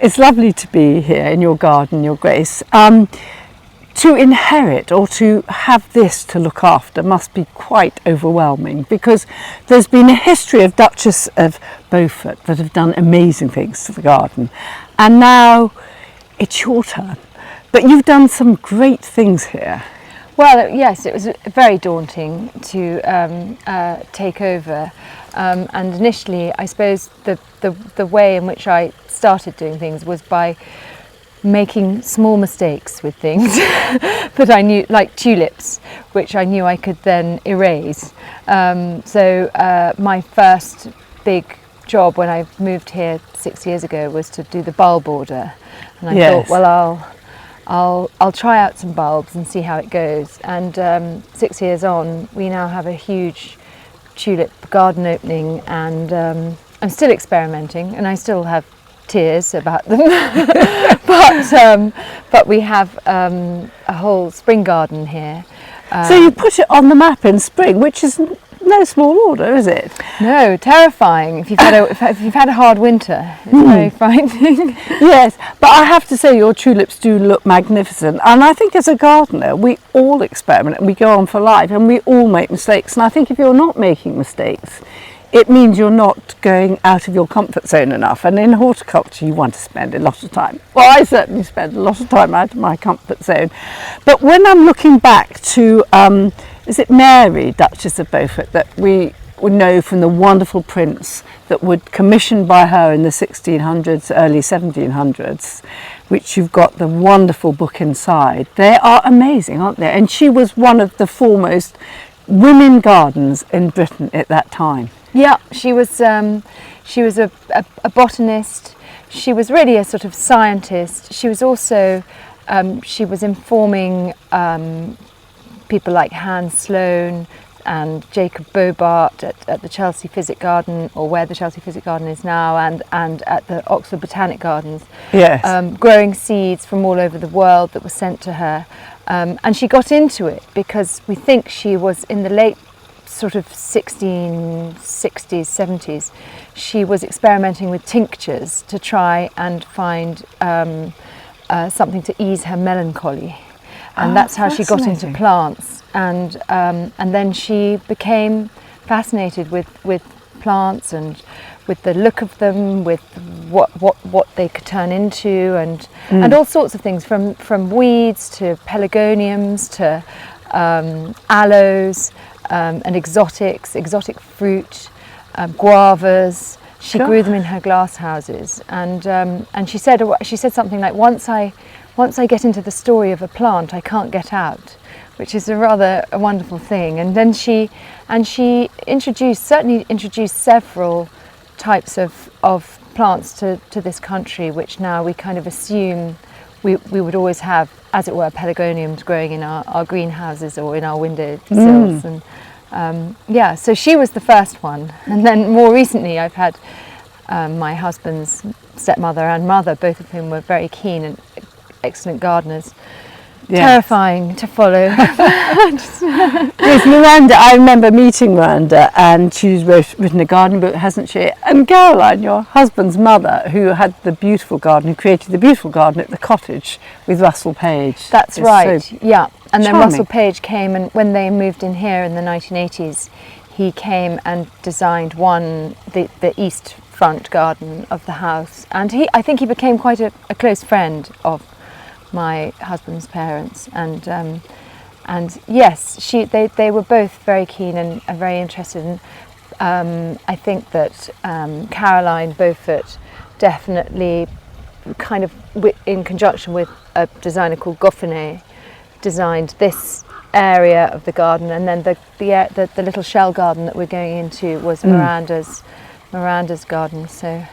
It's lovely to be here in your garden, Your Grace. To inherit or to have this to look after must be quite overwhelming, because there's been a history of Duchess of Beaufort that have done amazing things to the garden, and now it's your turn. But you've done some great things here. Well, yes, it was very daunting to take over, and initially I suppose the way in which I started doing things was by making small mistakes with things that I knew, like tulips, which I knew I could then erase. So my first big job when I moved here 6 years ago was to do the bulb border, and I thought, well, I'll try out some bulbs and see how it goes. And 6 years on, we now have a huge tulip garden opening, and I'm still experimenting, and I still have tears about them. but we have a whole spring garden here. So you put it on the map in spring, which is no small order, is it? No, terrifying. If you've had a hard winter, it's very frightening. Yes, but I have to say your tulips do look magnificent, and I think as a gardener we all experiment and we go on for life and we all make mistakes, and I think if you're not making mistakes, it means you're not going out of your comfort zone enough. And in horticulture you want to spend a lot of time. Well, I certainly spend a lot of time out of my comfort zone. But when I'm looking back to, is it Mary, Duchess of Beaufort, that we would know from the wonderful prints that were commissioned by her in the 1600s, early 1700s, which you've got the wonderful book inside. They are amazing, aren't they? And she was one of the foremost women gardens in Britain at that time. Yeah, she was a botanist. She was really a sort of scientist. She was also, she was informing people like Hans Sloane and Jacob Bobart at the Chelsea Physic Garden, or where the Chelsea Physic Garden is now, and at the Oxford Botanic Gardens. Yes. Growing seeds from all over the world that were sent to her. And she got into it because we think she was in the late sort of 1660s, 70s, she was experimenting with tinctures to try and find something to ease her melancholy. And that's how she got into plants. And then she became fascinated with plants and with the look of them, with what they could turn into, and all sorts of things, from weeds to pelargoniums to aloes, and exotic fruit, guavas. She grew them in her glass houses, and she said something like, once I get into the story of a plant, I can't get out, which is a wonderful thing. And then she introduced several types of plants to this country, which now we kind of assume we would always have, as it were, pelargoniums growing in our greenhouses or in our windowsills. And so she was the first one. And then more recently I've had my husband's stepmother and mother, both of whom were very keen and excellent gardeners. Yes. Terrifying to follow. Yes, Miranda, I remember meeting Miranda, and she's written a garden book, hasn't she? And Caroline, your husband's mother, who had the beautiful garden, who created the beautiful garden at the cottage with Russell Page. That's right, so yeah. And then charming. Russell Page came, and when they moved in here in the 1980s, he came and designed the east front garden of the house. And I think he became quite a close friend of my husband's parents, and yes, they were both very keen and very interested. And I think that Caroline Beaufort definitely, kind of in conjunction with a designer called Goffinet, designed this area of the garden, and then the little shell garden that we're going into was Miranda's garden. So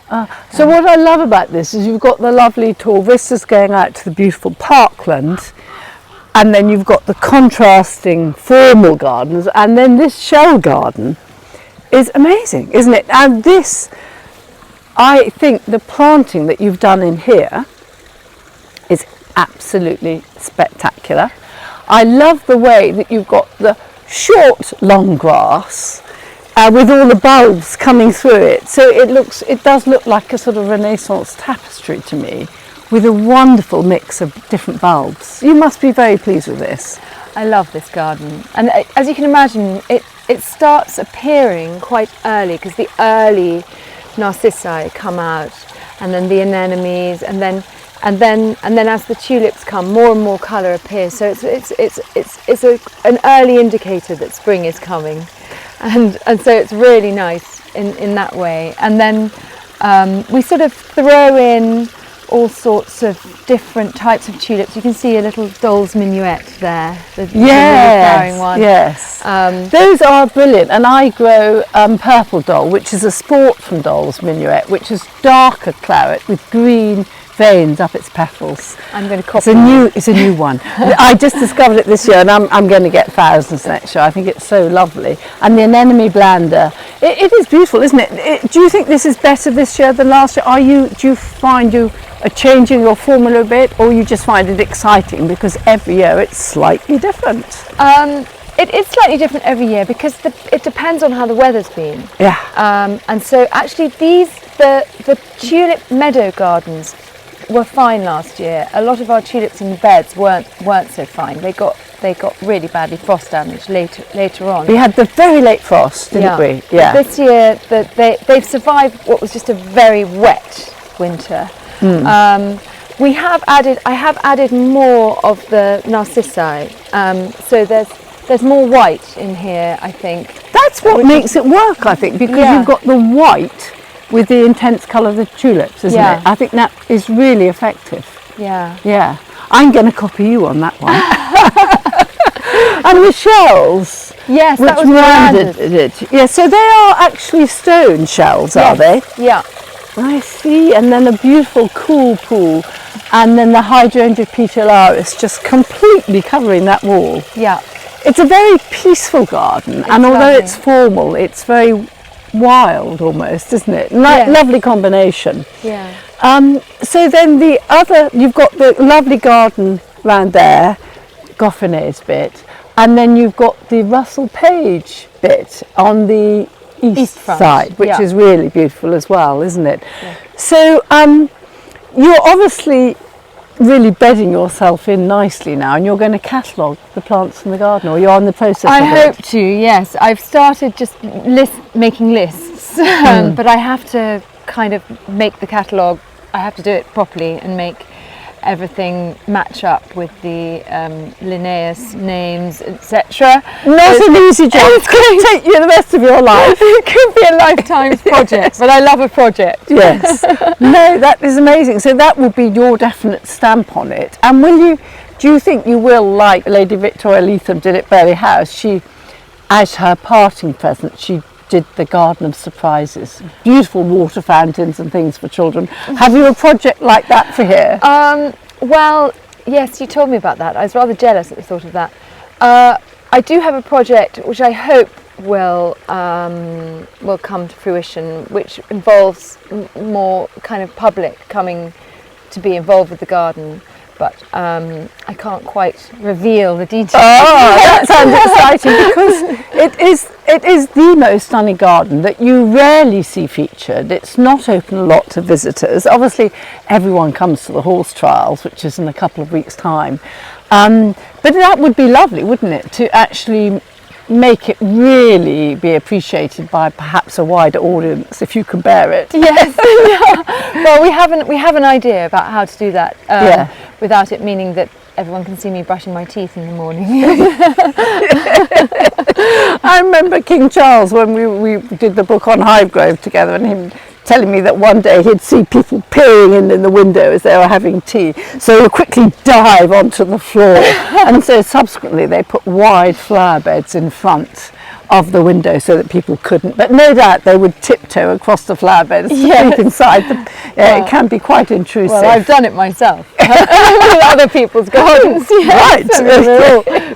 what I love about this is you've got the lovely tall vistas going out to the beautiful parkland, and then you've got the contrasting formal gardens, and then this shell garden is amazing, isn't it? And this, I think the planting that you've done in here is absolutely spectacular. I love the way that you've got the short long grass with all the bulbs coming through it. So it does look like a sort of Renaissance tapestry to me, with a wonderful mix of different bulbs. You must be very pleased with this. I love this garden, and as you can imagine, it starts appearing quite early, because the early narcissi come out, and then the anemones, and then as the tulips come, more and more colour appears. So it's an early indicator that spring is coming, and so it's really nice in that way. And then we sort of throw in all sorts of different types of tulips. You can see a little doll's minuet there, the really flowering one. Yes, those are brilliant. And I grow purple doll, which is a sport from doll's minuet, which is darker claret with green veins up its petals. I'm going to copy it's a new one. I just discovered it this year, and I'm going to get thousands next year. I think it's so lovely. And the anemone blanda, it is beautiful, isn't it? Do you think this is better this year than last year? Do you find you are changing your formula a bit, or you just find it exciting because every year it's slightly different? It is slightly different every year, because it depends on how the weather's been. Yeah. And so actually the tulip meadow gardens were fine last year. A lot of our tulips in the beds weren't so fine. They got really badly frost damaged later on. We had the very late frost, didn't we? Yeah. But this year they've survived what was just a very wet winter. I have added more of the narcissi. So there's more white in here, I think. That's what makes it work, I think, because you've got the white with the intense colour of the tulips, isn't it? I think that is really effective. Yeah. Yeah. I'm going to copy you on that one. And the shells. Yes, which that was branded. It. Yeah, so they are actually stone shells, are they? Yeah. I see. And then a beautiful cool pool. And then the hydrangea petalaris just completely covering that wall. Yeah. It's a very peaceful garden, and although it's formal, it's very wild almost, isn't it? Lovely combination. Yeah. So then you've got the lovely garden round there, Goffinet's bit, and then you've got the Russell Page bit on the east side, which is really beautiful as well, isn't it? Yeah. So you're obviously really bedding yourself in nicely now, and you're going to catalogue the plants in the garden, or you're on the process of it? I hope to, yes. I've started just making lists, but I have to kind of make the catalogue. I have to do it properly and make everything match up with the Linnaeus names, etc. Not an easy job. It's going to take you the rest of your life. It could be a lifetime project, but I love a project. Yes. No, that is amazing. So that will be your definite stamp on it. And do you think you will, like Lady Victoria Leatham did at Burghley House? She, as her parting present, she did the Garden of Surprises, beautiful water fountains and things for children. Have you a project like that for here? Well, yes, you told me about that. I was rather jealous at the thought of that. I do have a project which I hope will come to fruition, which involves more kind of public coming to be involved with the garden. But I can't quite reveal the details. Oh, that sounds exciting, because it is the most stunning garden that you rarely see featured. It's not open a lot to visitors. Obviously, everyone comes to the horse trials, which is in a couple of weeks' time. But that would be lovely, wouldn't it, to actually make it really be appreciated by perhaps a wider audience, if you can bear it. Yes. Well, we have an idea about how to do that without it meaning that everyone can see me brushing my teeth in the morning. I remember King Charles when we did the book on Highgrove together, and him telling me that one day he'd see people peering in the window as they were having tea, so he would quickly dive onto the floor. And so subsequently they put wide flower beds in front of the window so that people couldn't, but no doubt they would tiptoe across the flower beds to peek inside. It can be quite intrusive. Well, I've done it myself with other people's gardens. Right.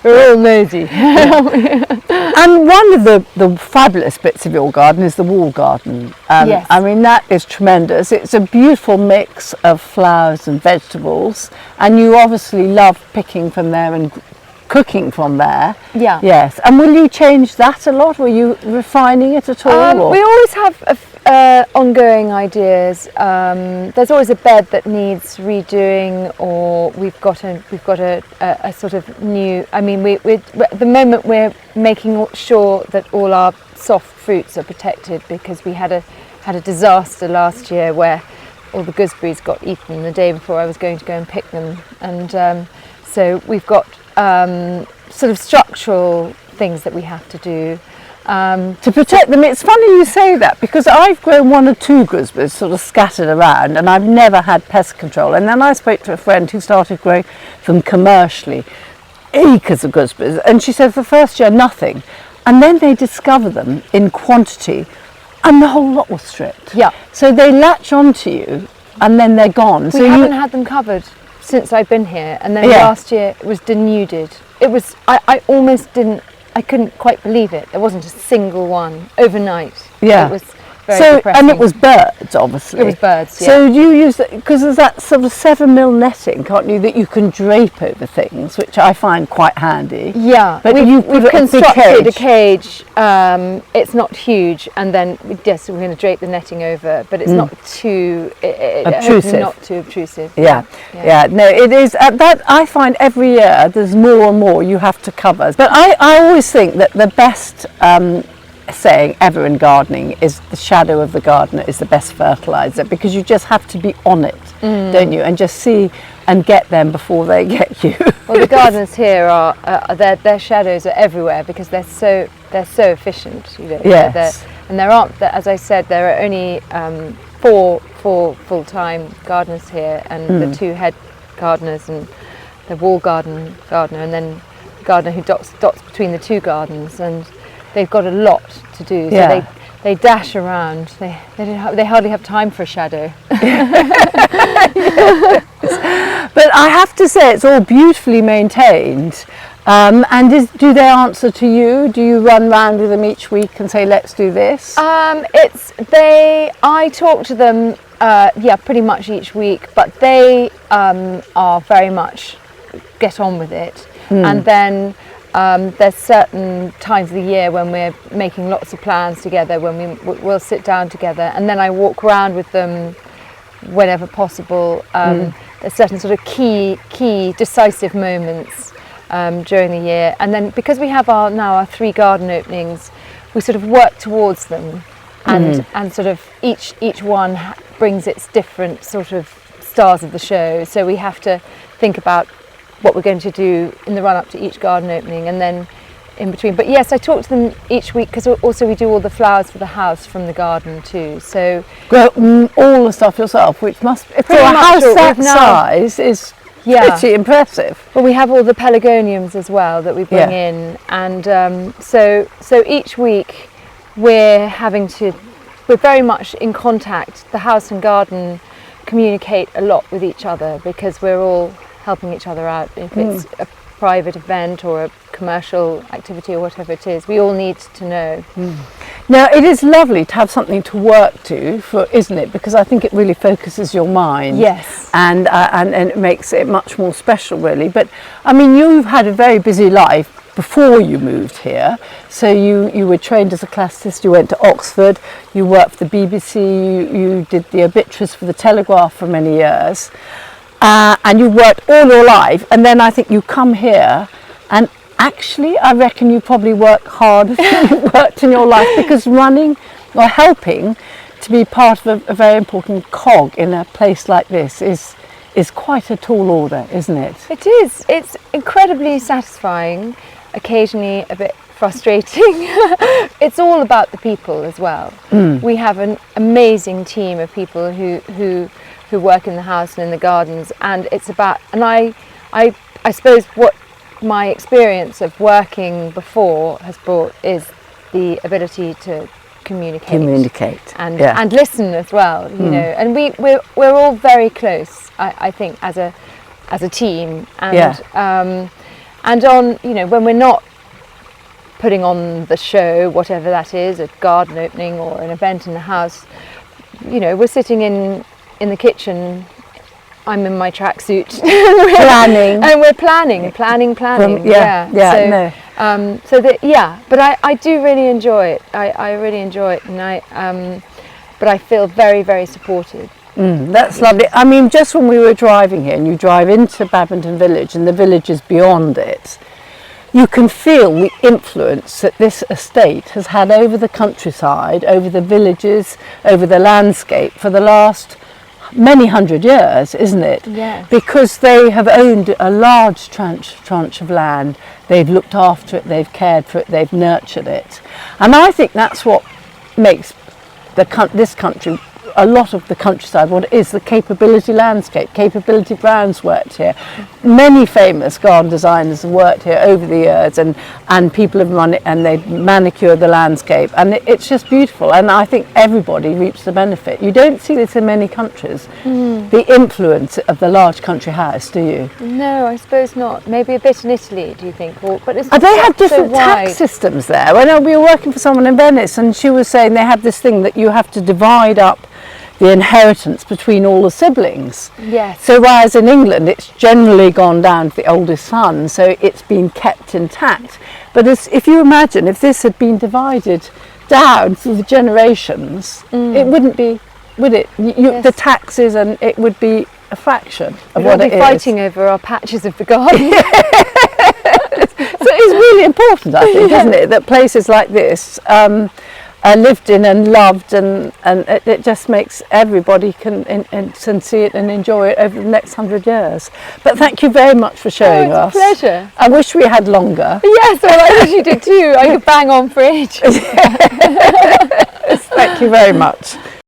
We're all nosy. And one of the fabulous bits of your garden is the wall garden. Yes. I mean, that is tremendous. It's a beautiful mix of flowers and vegetables, and you obviously love picking from there and cooking from there. Yeah. Yes. And will you change that a lot? Were you refining it at all? Or? We always have ongoing ideas. There's always a bed that needs redoing, or we've got a sort of new. I mean, we at the moment we're making sure that all our soft fruits are protected, because we had a disaster last year where all the gooseberries got eaten the day before I was going to go and pick them, and so we've got sort of structural things that we have to do to protect them. It's funny you say that, because I've grown 1 or 2 gooseberries sort of scattered around, and I've never had pest control. And then I spoke to a friend who started growing them commercially, acres of gooseberries, and she said for the first year nothing, and then they discover them in quantity and the whole lot was stripped. Yeah. So they latch onto you and then they're gone. We so haven't had them covered since I've been here, and then last year it was denuded. It was, I almost didn't, I couldn't quite believe it. There wasn't a single one overnight. Yeah. It was very depressing. And it was birds, obviously. It was birds, yeah. So you use that, because there's that sort of 7mm netting, can't you, that you can drape over things, which I find quite handy. Yeah, But we've constructed a cage. It's not huge, and then yes, we're going to drape the netting over, but it's not too obtrusive. Not too obtrusive. Yeah. No, it is. That I find every year there's more and more you have to cover. But I always think that the best saying ever in gardening is the shadow of the gardener is the best fertilizer, because you just have to be on it, don't you, and just see and get them before they get you. Well, the gardeners here are their shadows are everywhere, because they're so efficient, you know. Yes. And there aren't, as I said, there are only 4 full-time gardeners here, and the 2 head gardeners, and the wall gardener, and then the gardener who dots between the 2 gardens, and they've got a lot to do. So they dash around. They hardly have time for a shadow. But I have to say it's all beautifully maintained. And do they answer to you? Do you run round with them each week and say, let's do this? I talk to them pretty much each week, but they are very much get on with it. And then there's certain times of the year when we're making lots of plans together, when we'll sit down together, and then I walk around with them whenever possible. There's certain sort of key decisive moments during the year, and then because we have our 3 garden openings, we sort of work towards them, and sort of each one brings its different sort of stars of the show, so we have to think about what we're going to do in the run-up to each garden opening, and then in between. But yes, I talk to them each week, because also we do all the flowers for the house from the garden too. So grow all the stuff yourself, which must, for a house that size, is pretty impressive. Well, we have all the pelargoniums as well that we bring in, and so each week we're very much in contact. The house and garden communicate a lot with each other, because we're all helping each other out. If it's a private event or a commercial activity or whatever it is, we all need to know. Now, it is lovely to have something to work to, isn't it? Because I think it really focuses your mind. Yes. And it makes it much more special, really. But I mean, you've had a very busy life before you moved here. So you were trained as a classicist, you went to Oxford, you worked for the BBC, you did the obituarist for the Telegraph for many years. And you worked all your life, and then I think you come here, and actually I reckon you probably work harder than you worked in your life, because running or helping to be part of a very important cog in a place like this is quite a tall order, isn't it? It is. It's incredibly satisfying, occasionally a bit frustrating. It's all about the people as well. We have an amazing team of people who work in the house and in the gardens, and it's about, and I suppose what my experience of working before has brought is the ability to communicate and listen as well, you know, and we're all very close, I think, as a team, and and on, you know, when we're not putting on the show, whatever that is, a garden opening or an event in the house, you know, we're sitting in the kitchen I'm in my tracksuit Planning. and we're planning. But I do really enjoy it. I really enjoy it, and but I feel very, very supported. That's lovely. I mean, just when we were driving here, and you drive into Badminton Village and the villages beyond it, you can feel the influence that this estate has had over the countryside, over the villages, over the landscape for the last many hundred years, isn't it? Yes. Because they have owned a large tranche of land, they've looked after it, they've cared for it, they've nurtured it. And I think that's what makes this country, a lot of the countryside, what it is, the capability landscape. Capability Brown's worked here. Many famous garden designers have worked here over the years, and people have run it, and they've manicured the landscape, and it's just beautiful, and I think everybody reaps the benefit. You don't see this in many countries, the influence of the large country house, do you? No, I suppose not. Maybe a bit in Italy, do you think? But it's they have different so tax systems there. I know we were working for someone in Venice, and she was saying they have this thing that you have to divide up the inheritance between all the siblings. Yes. So whereas in England it's generally gone down to the oldest son, so it's been kept intact. But if you imagine if this had been divided down through the generations, it wouldn't be, would it? Yes. The taxes, and it would be a fraction of what it is. We'll be fighting over our patches of the garden. So it's really important, I think, isn't it, that places like this are lived in and loved, and it just makes everybody can see it and enjoy it over the next 100 years. But thank you very much for showing us. It's a pleasure. I wish we had longer. Yes, well, I wish you did too. I could bang on for ages. Thank you very much.